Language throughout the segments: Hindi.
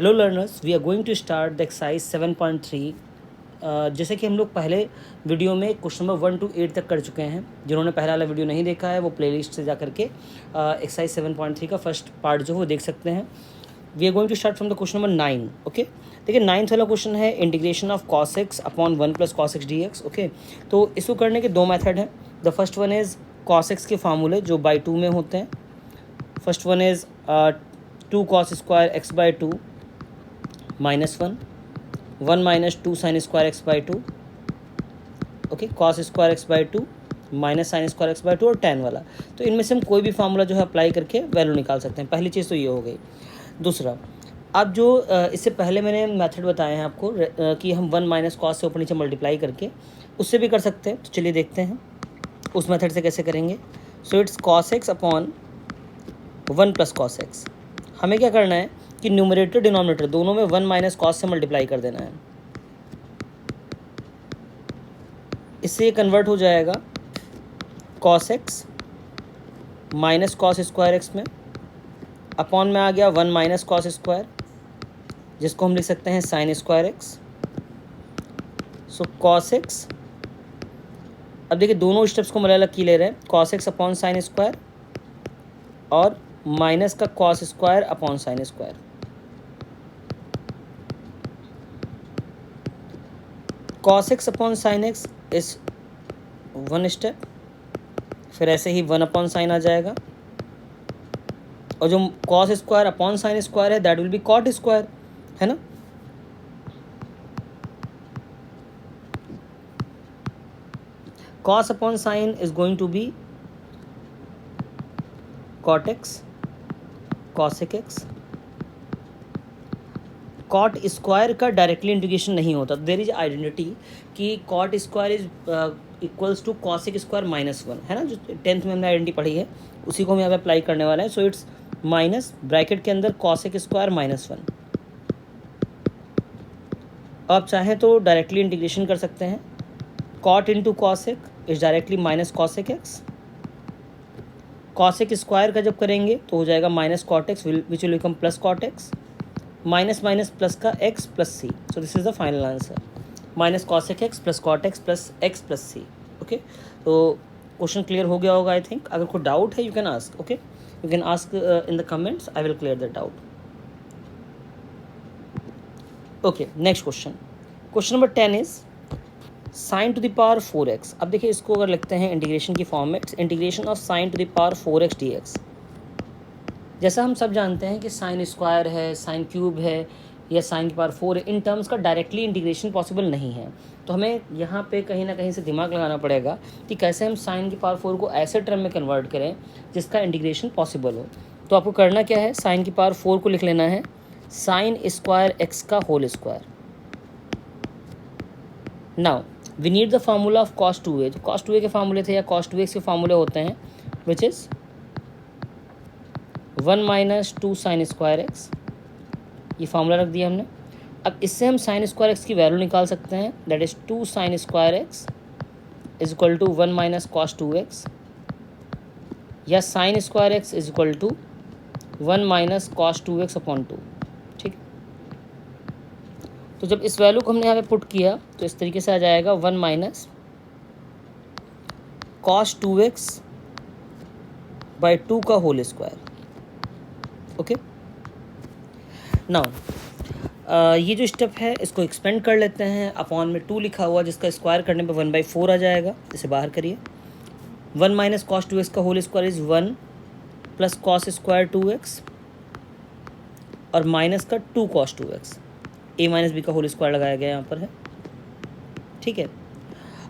Hello learners, we are going to start the exercise 7.3। जैसे कि हम लोग पहले वीडियो में क्वेश्चन नंबर 1 to 8 तक कर चुके हैं। जिन्होंने पहला वाला वीडियो नहीं देखा है वो प्लेलिस्ट से जा करके एक्सरसाइज 7.3 का फर्स्ट पार्ट जो है वो देख सकते हैं। We are going to start from the question number 9। Okay, देखिए 9th वाला क्वेश्चन है integration of cos x upon 1 + cos x dx। Okay, तो इसको करने के दो मेथड हैं। The first one is cos x के फार्मूले जो बाई 2 में होते हैं। First one is 2 cos square x by 2 -1 1 - 2 sin square x by 2। Okay, cos square x by 2 minus sign square x by 2 और tan वाला। तो इनमें से हम कोई भी फार्मूला जो है अप्लाई करके वैल्यू निकाल सकते हैं। पहली चीज़ तो ये हो गई। दूसरा, अब जो इससे पहले मैंने मेथड बताए हैं आपको कि हम 1 - cos से ऊपर नीचे मल्टीप्लाई करके उससे भी कर सकते हैं। तो चलिए देखते हैं उस मेथड से कैसे करेंगे। So it's cos x upon 1 + cos x। हमें क्या करना है कि न्यूमरेटर डिनोमिनेटर दोनों में 1 - cos से मल्टीप्लाई कर देना है। इससे ये कन्वर्ट हो जाएगा cos x minus cos square x में, अपॉन में आ गया 1 - cos स्क्वायर, जिसको हम लिख सकते हैं sin स्क्वायर x। सो cos x, अब देखिए दोनों स्टेप्स को अलग की ले रहे हैं, cos x upon sin square और माइनस का cos square upon sin square. cos x upon sin x इस वन स्टेप, फिर ऐसे ही 1 अपॉन साइन आ जाएगा, और जो cos square upon sin square है that will be cot square, है ना। cos upon sine is going to be cot x cosec x। cot square का डायरेक्टली इंटीग्रेशन नहीं होता। देयर इज आइडेंटिटी कि cot square is equals to cosec square -1, है ना। जो 10th में हमने आइडेंटिटी पढ़ी है उसी को हम यहाँ पे अप्लाई करने वाले हैं। सो इट्स माइनस ब्रैकेट के अंदर cosec स्क्वायर -1। आप चाहें तो डायरेक्टली इंटीग्रेशन कर सकते हैं। cot into cosec is directly minus cosec x। cosec square का जब करेंगे तो हो जाएगा minus cot x which will become plus cot x, minus minus plus का x plus C. So this is the final answer, minus cosec x plus cot x plus x plus C. Okay, तो क्वेश्चन क्लियर हो गया होगा आई थिंक। अगर कोई डाउट है you can ask. Okay, you can ask in the comments, I will clear the doubt. Okay, next question, question number 10 is sin to the power 4x। अब देखिए इसको अगर लिखते हैं इंटीग्रेशन की फॉर्म में, integration of sin to the power 4x dx। जैसा हम सब जानते हैं कि साइन स्क्वायर है, साइन क्यूब है या साइन की पावर 4 है, इन टर्म्स का डायरेक्टली इंटीग्रेशन पॉसिबल नहीं है। तो हमें यहाँ पे कहीं ना कहीं से दिमाग लगाना पड़ेगा कि कैसे हम साइन की पावर 4 को ऐसे टर्म में कन्वर्ट करें जिसका इंटीग्रेशन पॉसिबल हो। तो आपको करना क्या है, साइन की पावर 4 को लिख लेना है साइन स्क्वायर एक्स का whole square. Now we need the formula of cos 2a। जो cos 2a के फार्मूले थे या cos 2x के फार्मूले होते हैं which is 1 - 2 sin square x. ये फार्मूला रख दिया हमने। अब इससे हम sin स्क्वायर एक्स की वैल्यू निकाल सकते हैं, that is 2 sin square x is equal to 1 - cos 2x, या sin square x is equal to 1 - cos 2x upon 2। ठीक, तो जब इस वैल्यू को हमने यहाँ पे पुट किया तो इस तरीके से आ जाएगा 1 - cos 2x बाई 2 का होल स्क्वायर। ओके, नाउ ये जो स्टेप है इसको एक्सपेंड कर लेते हैं। अपॉन में 2 लिखा हुआ जिसका स्क्वायर करने पे 1/4 आ जाएगा। इसे बाहर करिए। 1 - cos 2x का whole square is 1 + cos square 2x और माइनस का 2 cos 2x। a - b का होल स्क्वायर लगाया गया यहाँ पर है। ठीक है,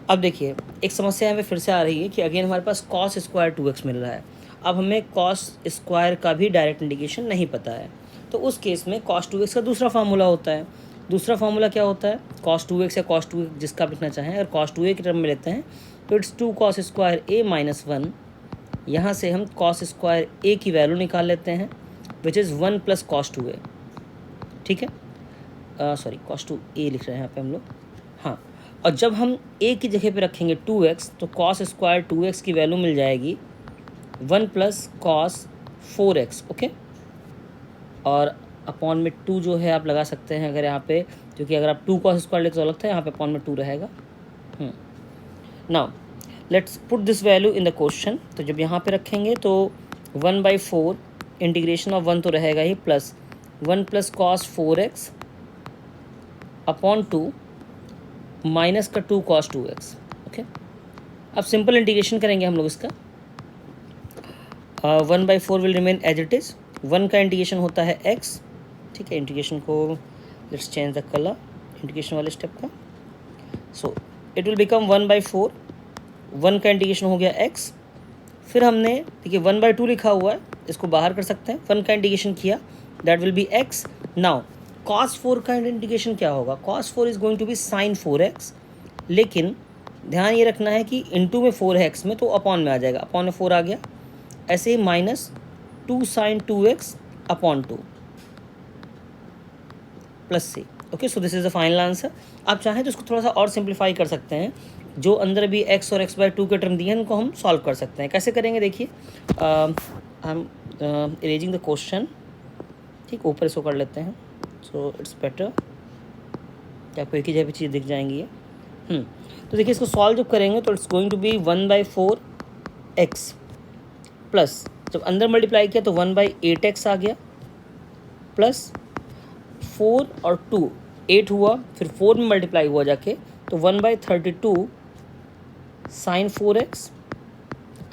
अब देखिए एक समस्या यहाँ पे फिर से आ रही है कि अगेन हमारे पास cos स्क्वायर 2x मिल रहा है। अब हमें cos स्क्वायर का भी डायरेक्ट इंटीग्रेशन नहीं पता है, तो उस केस में cos 2x का दूसरा फार्मूला होता है। दूसरा फार्मूला क्या होता है, cos 2x या cos 2x जिसका आप लिखना चाहें। अगर cos 2a की टर्म में लेते हैं तो इट्स 2 cos स्क्वायर a - 1। यहाँ से हम cos स्क्वायर a की वैल्यू निकाल लेते हैं विच इज़ 1 + cos 2a। ठीक है, सॉरी cos 2a लिख रहे हैं यहाँ पे हम लोग। हाँ, और जब हम a की जगह पे रखेंगे 2x तो cos स्क्वायर 2x की वैल्यू मिल जाएगी 1 + cos 4x। ओके, और अपॉन में 2 जो है आप लगा सकते हैं अगर यहाँ पे, क्योंकि अगर आप 2 कॉस स्क्वायर लेते तो अलग था, यहाँ पे अपॉन में 2 रहेगा। Now let's put this value in the question. तो जब यहाँ पे रखेंगे तो 1/4 इंटीग्रेशन ऑफ 1 तो रहेगा ही, plus 1 plus cos 4x upon 2 minus का 2 कॉस 2x। ओके, अब सिंपल इंटीग्रेशन करेंगे हम लोग इसका। 1/4 will remain as it is. 1 का इंटीग्रेशन होता है x, ठीक है। इंटीग्रेशन को let's change the colour integration वाले स्टेप का। सो इट विल बिकम 1/4, 1 का इंटीग्रेशन हो गया x। फिर हमने देखिए 1/2 लिखा हुआ है, इसको बाहर कर सकते हैं। 1 का इंटीग्रेशन किया, that will be x। Now cos 4 का इंटीग्रेशन क्या होगा? cos 4 is going to be sin 4x, लेकिन ध्यान ये रखना है कि इनटू में 4 है x में, तो अपॉन में आ जाएगा, अपॉन में 4 आ गया। ऐसे ही minus 2 sin 2x upon 2 plus C. Okay, so this is the final answer. आप चाहें तो इसको थोड़ा सा और सिंप्लीफाई कर सकते हैं, जो अंदर भी x और x/2 के टर्म दिए हैं उनको हम सॉल्व कर सकते हैं। कैसे करेंगे देखिए, हम इरेजिंग द क्वेश्चन, ठीक, ऊपर इसको कर लेते हैं, सो इट्स बेटर कि आपको एक ही जगह पे चीज़ दिख जाएंगी ये। तो देखिए इसको सॉल्व जब करेंगे तो it's going to be 1/4 x plus, जब अंदर मल्टीप्लाई किया तो 1/8x आ गया, प्लस 4 और 2 8 हुआ, फिर 4 में मल्टीप्लाई हुआ जाके, तो 1/32 sin 4x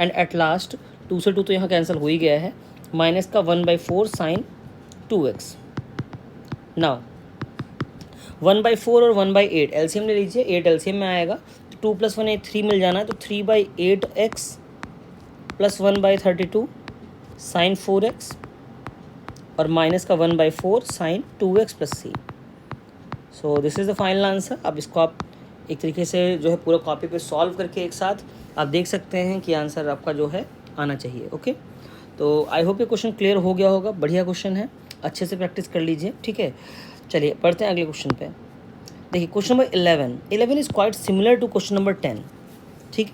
and at last 2 से 2 तो यहाँ कैंसिल हो ही गया है, माइनस का 1/4 sin 2x। नाउ 1/4 और 1/8 एलसीएम ले लीजिए, 8 एलसीएम में आएगा, तो 2 + 1 3 मिल जाना है, तो 3/8x प्लस 1/32 sin 4x और माइनस का 1/4 sin 2x plus c। So this is the final answer. अब इसको आप एक तरीके से जो है पूरा कॉपी पे सॉल्व करके एक साथ आप देख सकते हैं कि आंसर आपका जो है आना चाहिए। ओके, तो आई होप ये क्वेश्चन क्लियर हो गया होगा। बढ़िया क्वेश्चन है, अच्छे से प्रैक्टिस कर लीजिए, ठीक है। चलिए पढ़ते हैं अगले क्वेश्चन पे। देखिए question number 11 is quite similar to question number 10, ठीक।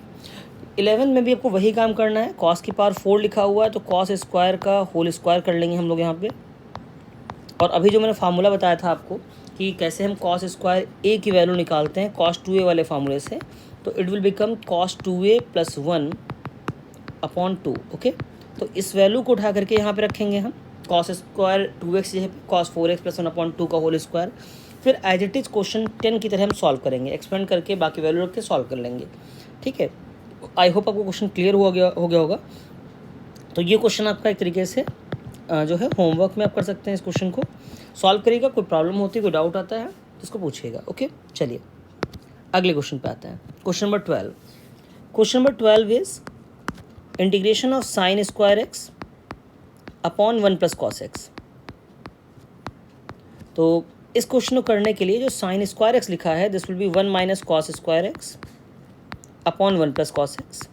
11 में भी आपको वही काम करना है। कॉस की पावर 4 लिखा हुआ है, तो कॉस स्क्वायर का होल स्क्वायर कर लेंगे हम लोग यहाँ पे। और अभी जो मैंने फार्मूला बताया था आपको कि कैसे हम कॉस स्क्वायर ए की वैल्यू निकालते हैं कॉस 2a वाले फार्मूले से, तो it will become cos 2a + 1 upon 2। Okay, तो इस वैल्यू को उठा करके यहाँ पे रखेंगे हम, कॉस स्क्वायर 2x जो है कॉस 4x + 1 अपॉन 2 का होल स्क्वायर। फिर एज इट इज़ क्वेश्चन 10 की तरह हम सॉल्व करेंगे, एक्सपेंड करके बाकी वैल्यू रख के सॉल्व कर लेंगे, ठीक है। आई होप आपको क्वेश्चन क्लियर हो गया होगा। तो ये क्वेश्चन आपका एक तरीके से जो है होमवर्क में आप कर सकते हैं, इस क्वेश्चन को सॉल्व करिएगा। कोई प्रॉब्लम होती है, कोई डाउट आता है तो उसको पूछिएगा। ओके, चलिए अगले क्वेश्चन पे आते हैं। Question number 12। Question number 12 is integration of sin square x upon 1 + cos x। तो इस क्वेश्चन को करने के लिए जो sin स्क्वायर x लिखा है, this will be 1 - cos square x upon 1 + cos x।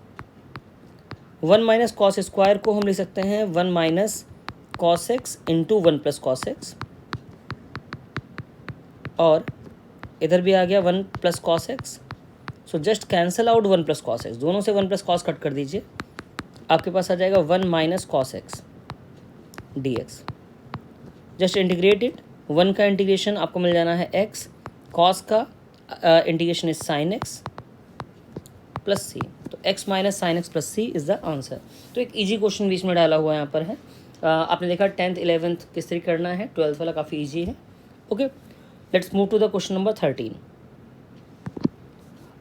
1 - cos square को हम लिख सकते हैं 1 - cos x into 1 + cos x, और इधर भी आ गया 1 + cos x। So just cancel out 1 + cos x, दोनों से 1 + cos कट कर दीजिए, आपके पास आ जाएगा 1 - cos x dx। Just integrate it, 1 का इंटीग्रेशन आपको मिल जाना है x, cos का integration is sin x plus c, तो x - sin x plus c is the answer. तो एक इजी क्वेश्चन बीच में डाला हुआ यहाँ पर है। आपने देखा 10th 11th किस तरह करना है, 12th वाला काफ़ी इजी है। Okay, let's move to the question number 13।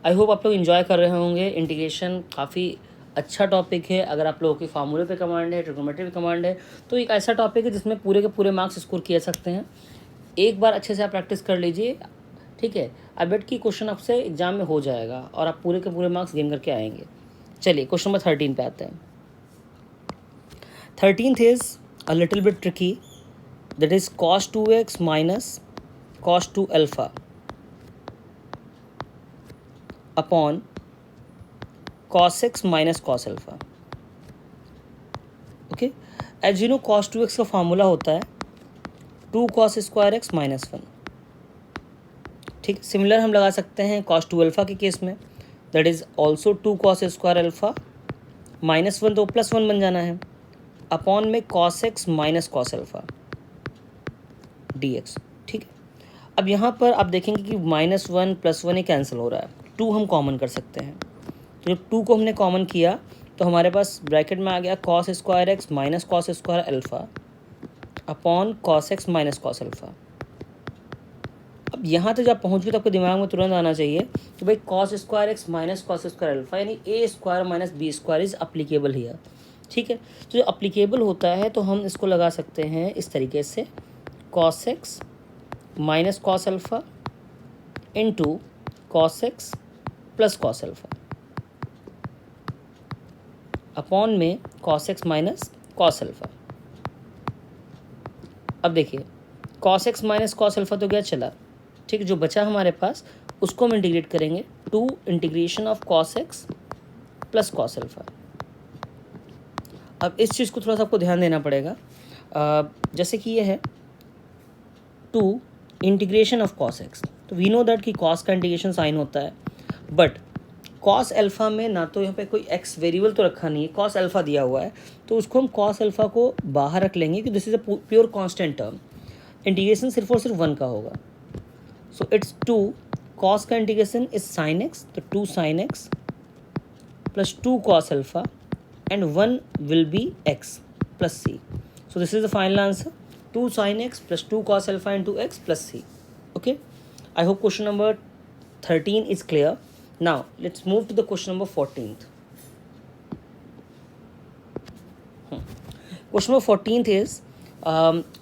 I hope आप लोग इन्जॉय कर रहे होंगे। इंटीग्रेशन काफ़ी अच्छा टॉपिक है। अगर आप लोगों की फार्मूले पे कमांड है, ट्रिग्नोमेट्री पे कमांड है, तो एक ऐसा टॉपिक है जिसमें पूरे के पूरे मार्क्स स्कोर किए सकते हैं। एक बार अच्छे से आप प्रैक्टिस कर लीजिए, ठीक है। आई बेट की क्वेश्चन आपसे एग्जाम में हो जाएगा और आप पूरे के पूरे मार्क्स गेन करके आएंगे। चलिए क्वेश्चन नंबर 13 पे आते हैं। 13th is a little bit tricky, that is cos 2x minus cos 2 alpha upon cos x minus cos alpha. Okay, as you know cos 2x का फार्मूला होता है 2 cos स्क्वायर x माइनस 1, ठीक। सिमिलर हम लगा सकते हैं cos 2 अल्फा के केस में, that is also 2 cos square alpha minus 1, तो +1 बन जाना है, अपॉन में cos x minus cos alpha. dx, ठीक है। अब यहाँ पर आप देखेंगे कि -1 + 1 ये कैंसिल हो रहा है, 2 हम कॉमन कर सकते हैं। तो जब 2 को हमने कॉमन किया तो हमारे पास ब्रैकेट में आ गया cos square x minus cos square alpha upon cos x minus cos alpha. अब यहाँ तक जब पहुँच गए तो आपके दिमाग में तुरंत आना चाहिए कि भाई cos square x minus cos square alpha यानी a square minus b square is applicable here, ठीक है। तो जो अप्लीकेबल होता है तो हम इसको लगा सकते हैं इस तरीके से, cos x minus cos alpha into cos x plus cos alpha upon में cos x minus cos alpha. अब देखिए cos x minus cos alpha तो क्या चला, ठीक है। जो बचा हमारे पास उसको हम इंटीग्रेट करेंगे, 2 integration of cos x plus cos alpha. अब इस चीज़ को थोड़ा सा आपको ध्यान देना पड़ेगा, जैसे कि ये है 2 इंटीग्रेशन ऑफ cos x, तो वी नो दैट कि cos का इंटीग्रेशन साइन होता है, बट cos अल्फ़ा में ना तो यहाँ पे कोई x वेरिएबल तो रखा नहीं है, cos अल्फ़ा दिया हुआ है, तो उसको हम cos अल्फ़ा को बाहर रख लेंगे कि this is a pure constant term, integration सिर्फ और सिर्फ 1 का होगा। सो इट्स 2 cos का इंटीग्रेशन इज sin x, तो 2 sin x plus 2 cos alpha and 1 will be x plus c। So this is the final answer, 2 sin x plus 2 cos alpha into x plus c। Okay, I hope question number 13 is clear. Now let's move to the question number 14th. Question number 14th is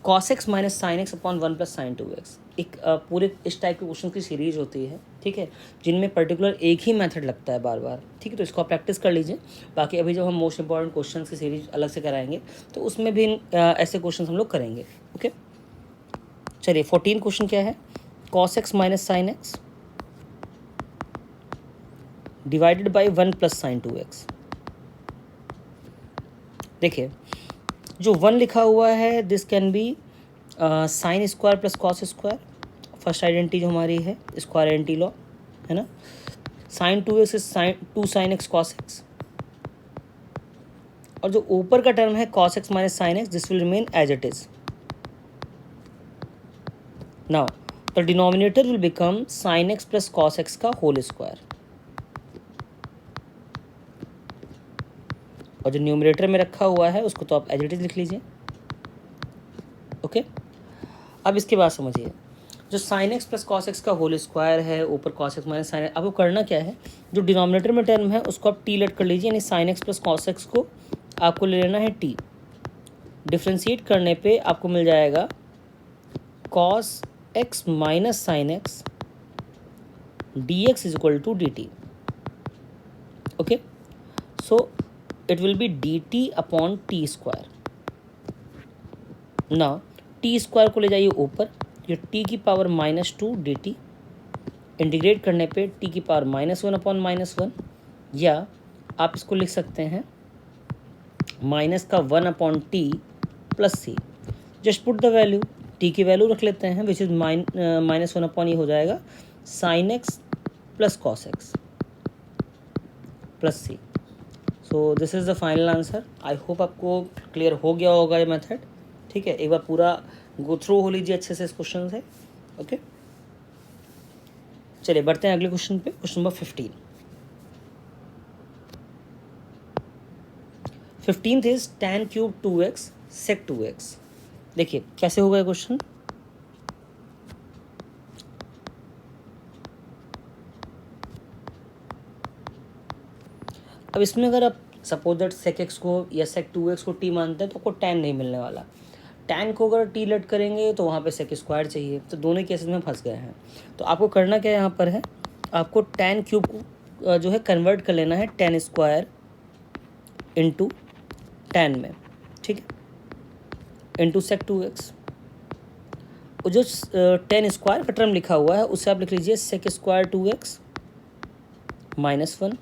cos x minus sin x upon 1 plus sin 2x. एक पूरे इस टाइप के क्वेश्चन की सीरीज होती है, ठीक है, जिनमें पर्टिकुलर एक ही मेथड लगता है बार बार, ठीक है। तो इसको आप प्रैक्टिस कर लीजिए। बाकी अभी जब हम मोस्ट इंपॉर्टेंट क्वेश्चन की सीरीज अलग से कराएंगे तो उसमें भी ऐसे क्वेश्चन हम लोग करेंगे। ओके, चलिए 14 क्वेश्चन क्या है, cos x minus sine x divided by 1 plus sine 2x। देखिए जो 1 लिखा हुआ है this can be sine square plus cos square, first identity जो हमारी है स्क्वायर आइडेंटिटी लॉ है ना। Sine 2x is sine 2 sine x cos x, और जो ऊपर का टर्म है cos x minus sine x this will remain as it is. Now the denominator will become sine x plus cos x का होल स्क्वायर, और जो न्यूमरेटर में रखा हुआ है उसको तो आप एज इट इज लिख लीजिए। ओके, अब इसके बाद समझिए, जो sign x plus cos x का होल स्क्वायर है, ऊपर cos x minus sine x, आपको करना क्या है, जो डिनोमिनेटर में टर्म है उसको आप टी लेट कर लीजिए, यानी sign x plus cos x को आपको ले लेना है टी। डिफ्रेंशिएट करने पे आपको मिल जाएगा cos x minus sine x d x is equal to d t. Okay, so it will be dt upon t square. ना टी स्क्वायर को ले जाइए ऊपर, ये टी की पावर -2 dt, इंटीग्रेट करने पे टी की पावर -1 अपॉन -1, या आप इसको लिख सकते हैं माइनस का 1 upon t plus C. Just put the value, t की वैल्यू रख लेते हैं विच इज -1 अपॉन ये हो जाएगा sine x plus cos x plus C. So this is the final answer. I hope आपको क्लियर हो गया होगा ये मेथड, ठीक है। एक बार पूरा गो थ्रू हो लीजिए अच्छे से इस क्वेश्चन से। ओके, चलिए बढ़ते हैं अगले क्वेश्चन पे, question number 15। 15th is tan cube 2x sec 2x। देखिए कैसे होगा ये क्वेश्चन। अब इसमें अगर आप सपोज दैट sec x को या sec 2x को t मानते हैं तो आपको tan नहीं मिलने वाला। tan को अगर t लेट करेंगे तो वहाँ पे sec स्क्वायर चाहिए, तो दोनों केसेस में फंस गए हैं। तो आपको करना क्या यहाँ पर है, आपको tan क्यूब को जो है कन्वर्ट कर लेना है tan स्क्वायर इंटू tan में, ठीक है, इंटू sec 2x। और जो tan स्क्वायर का टर्म लिखा हुआ है उससे आप लिख लीजिए sec square 2x -1।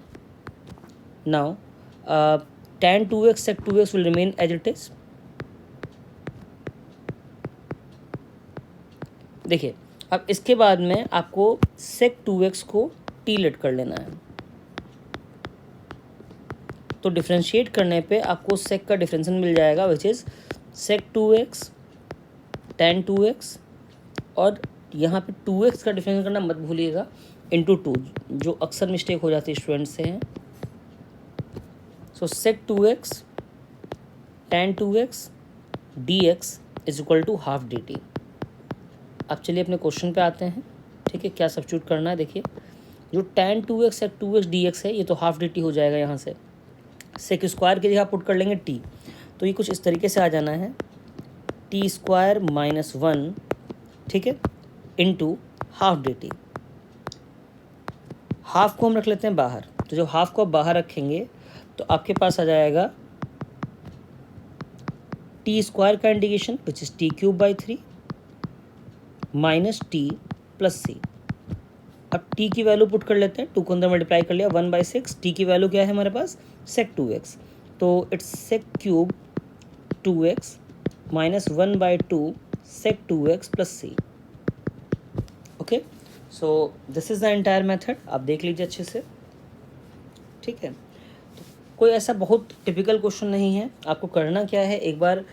Now tan 2x sec 2x will remain as it is। देखिए अब इसके बाद में आपको sec 2x को t लेट कर लेना है, तो डिफ्रेंशिएट करने पे आपको sec का डिफरेंशियल मिल जाएगा which is sec 2x tan 2x और यहाँ पे 2x का डिफरेंस करना मत भूलिएगा, इंटू 2, जो अक्सर मिस्टेक हो जाती है स्टूडेंट्स से हैं। So sec 2x tan 2x dx is equal to half dt। अब चलिए अपने क्वेश्चन पे आते हैं, ठीक है, क्या सब्स्टिट्यूट करना है। देखिए जो tan 2x sec 2x dx है ये तो हाफ dt हो जाएगा, यहाँ से सेक स्क्वायर की जगह पुट कर लेंगे t, तो ये कुछ इस तरीके से आ जाना है t स्क्वायर माइनस 1, ठीक है, इंटू हाफ dt। हाफ को हम रख लेते हैं बाहर, तो जब हाफ को आप बाहर रखेंगे तो आपके पास आ जाएगा टी स्क्वायर का integration which is t³/3 minus T plus C. अब t की वैल्यू पुट कर लेते हैं, 2 को अंदर मल्टीप्लाई कर लिया, 1/6। t की वैल्यू क्या है हमारे पास, sec 2x, तो it's sec³ 2x minus 1/2 sec 2x plus C. Okay, so this is the entire method, आप देख लीजिए अच्छे से, ठीक है। तो कोई ऐसा बहुत टिपिकल क्वेश्चन नहीं है, आपको करना क्या है, एक बार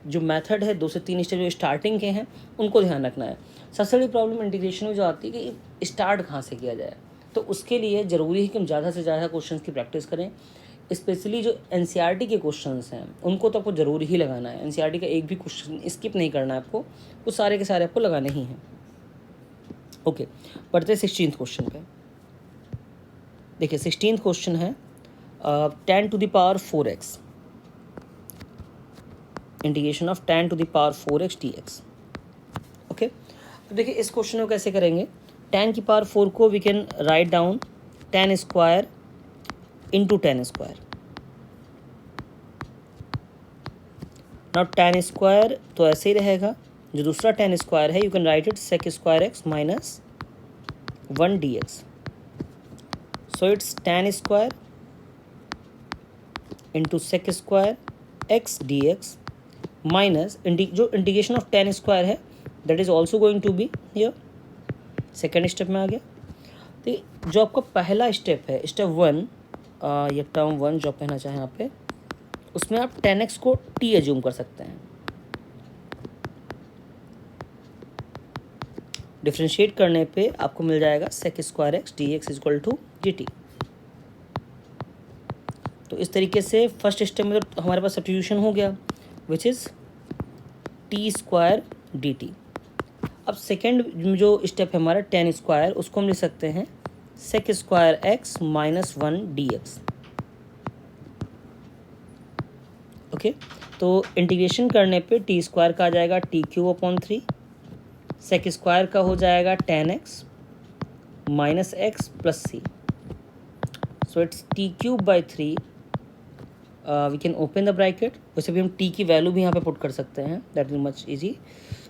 जो मेथड है 2 से 3 स्टेप जो स्टार्टिंग के हैं उनको ध्यान रखना है। सबसे बड़ी प्रॉब्लम इंटीग्रेशन में जो आती है कि स्टार्ट कहाँ से किया जाए, तो उसके लिए ज़रूरी है कि हम ज़्यादा से ज़्यादा क्वेश्चंस की प्रैक्टिस करें। स्पेशली जो एनसीईआरटी के क्वेश्चंस हैं उनको तो आपको ज़रूर ही लगाना है, एनसीईआरटी का एक भी क्वेश्चन स्किप नहीं करना है आपको, वो सारे के सारे आपको लगाने ही हैं। ओके, बढ़ते 16th क्वेश्चन पे। देखिए 16th क्वेश्चन है tan to the power 4x, integration of tan to the power 4x dx। Okay, तो देखिए इस क्वेश्चन को कैसे करेंगे, tan की पावर 4 को we can write down tan square into tan square. Now tan square तो ऐसे ही रहेगा, जो दूसरा tan स्क्वायर है you can write it sec square x minus 1 dx। So it's tan square into sec square x dx minus जो इंटीग्रेशन ऑफ tan स्क्वायर है that is also going to be here, second step में आ गया। तो जो आपका पहला स्टेप है, स्टेप 1, ये टर्म 1 जो आप कहना चाहें यहाँ पे, उसमें आप tan x को t एज्यूम कर सकते हैं। डिफ्रेंशिएट करने पे आपको मिल जाएगा sec square x dx is equal to dt। तो इस तरीके से फर्स्ट स्टेप में तो हमारे पास सब्स्टिट्यूशन हो गया which is T square D T. अब सेकेंड जो स्टेप है हमारा tan स्क्वायर, उसको हम लिख सकते हैं sec square x minus 1 dx। Okay, तो इंटीग्रेशन करने पे टी स्क्वायर का आ जाएगा t³/3, sec स्क्वायर का हो जाएगा tan x minus x plus C. So it's t³/3, we can open the bracket. वैसे भी हम t की वैल्यू भी यहाँ पे पुट कर सकते हैं, दैट इज मच इजी,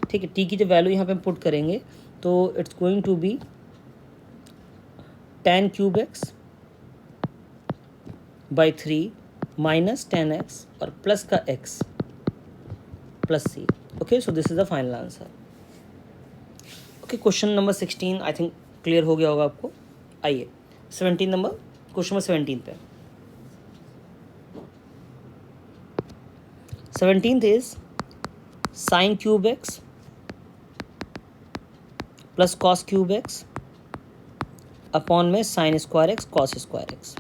ठीक है। t की जो वैल्यू यहाँ पे हम पुट करेंगे तो it's going to be tan³ x/3 minus tan x और प्लस का x plus C. Okay, so this is the final answer. Okay, question number 16 I think clear हो गया होगा आपको। आइए 17 नंबर, क्वेश्चन नंबर 17 पे। 17th is sin³ x plus cos³ x upon में sin square x cos square x।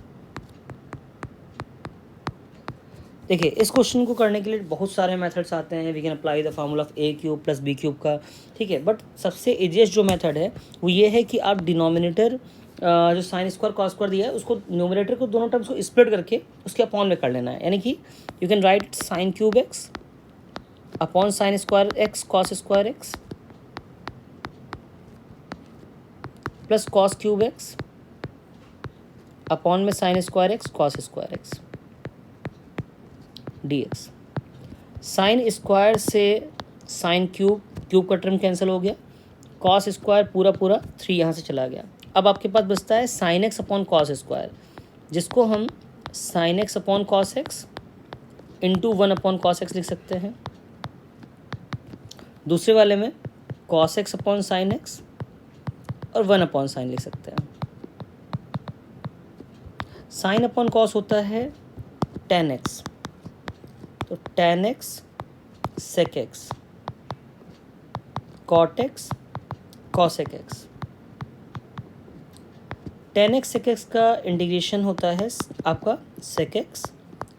देखिए इस क्वेश्चन को करने के लिए बहुत सारे मेथड्स आते हैं, we can apply the formula of a³ plus b³ का, ठीक है। बट सबसे इजीएस्ट जो मेथड है वो ये है कि आप डिनोमिनेटर जो साइन स्क्वायर कॉस स्क्वायर दिया है उसको न्यूमरेटर को दोनों टर्म्स को स्प्लिट करके उसके अपॉन में कर लेना है, यानी कि you can write sin³ x upon sine square x cos square x plus cos³ x upon में sine square x cos square x dx। Sine square से साइन क्यूब का टर्म कैंसिल हो गया, cos स्क्वायर पूरा 3 यहाँ से चला गया। अब आपके पास बचता है sine x upon cos square, जिसको हम sine x upon cos x into 1 upon cos x लिख सकते हैं। दूसरे वाले में cos x upon sign x और 1 अपॉन साइन लिख सकते हैं। साइन अपॉन cos होता है tan x, तो tan x sec x cot x cosec x. Tan x sec x का इंटीग्रेशन होता है आपका सेक एक्स,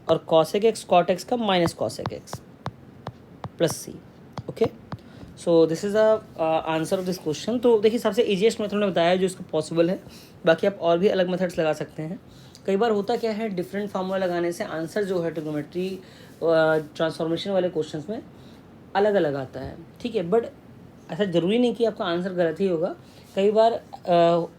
और कॉसेक एक्स कॉट एक्स का minus cosec x plus C. Okay, so this is the answer of this question. तो देखिए सबसे ईजीएस्ट मेथड ने बताया जो इसका पॉसिबल है, बाकी आप और भी अलग मेथड्स लगा सकते हैं। कई बार होता क्या है, डिफरेंट फार्मूला लगाने से आंसर जो है ट्रिग्नोमेट्री ट्रांसफॉर्मेशन वाले क्वेश्चंस में अलग अलग आता है, ठीक है। बट ऐसा ज़रूरी नहीं कि आपका आंसर गलत ही होगा, कई बार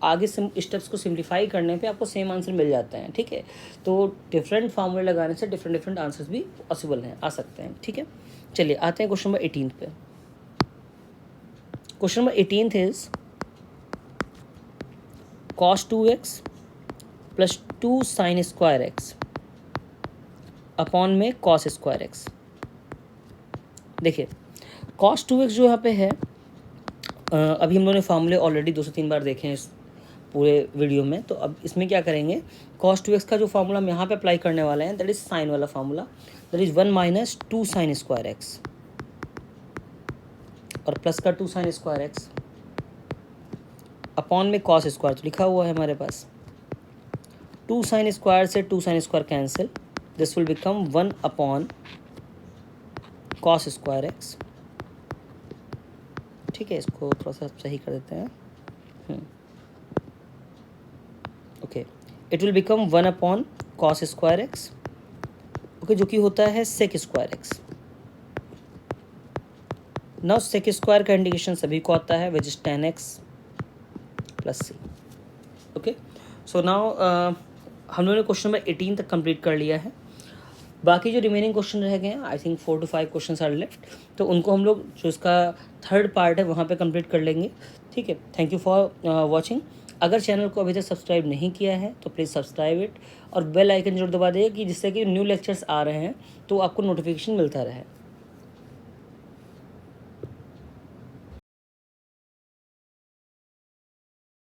आगे स्टेप्स को सिंप्लीफाई करने पे आपको सेम आंसर मिल जाते हैं, ठीक है। तो डिफरेंट फार्मूले लगाने से डिफरेंट डिफरेंट आंसर्स भी पॉसिबल हैं, आ सकते हैं, ठीक है। चलिए आते हैं क्वेश्चन नंबर 18 पे। Question number 18 is cos 2x plus 2 sin square x upon में cos स्क्वायर एक्स। देखिए cos 2x जो यहाँ पे है, अभी हम लोगों ने फार्मूले ऑलरेडी 2 से 3 बार देखे हैं इस पूरे वीडियो में। तो अब इसमें क्या करेंगे, cos 2x का जो फार्मूला हम यहाँ पे अप्लाई करने वाले हैं दैट इज साइन वाला formula, that is 1 minus 2 sin square x और प्लस का 2 sin स्क्वायर एक्स अपॉन में cos स्क्वायर, तो लिखा हुआ है हमारे पास 2 sin स्क्वायर से 2 sin square cancel, this will become 1 upon cos square x. ठीक है, इसको थोड़ा सा सही कर देते हैं। Okay, it will become 1 upon cos square x, okay, जो कि होता है sec square x. Now sec square का इंडिकेशन सभी को आता है which is tan x plus C. Okay, so now हम लोगों ने क्वेश्चन नंबर 18 तक कंप्लीट कर लिया है। बाकी जो रिमेनिंग क्वेश्चन रह गए हैं, I think 4 to 5 question are left, तो उनको हम लोग जो इसका थर्ड पार्ट है वहाँ पे कंप्लीट कर लेंगे, ठीक है। Thank you for watching. अगर चैनल को अभी तक सब्सक्राइब नहीं किया है तो प्लीज़ सब्सक्राइब इट और बेल आइकन जरूर दबा दें कि जिससे कि न्यू लेक्चर्स आ रहे हैं तो आपको नोटिफिकेशन मिलता रहे।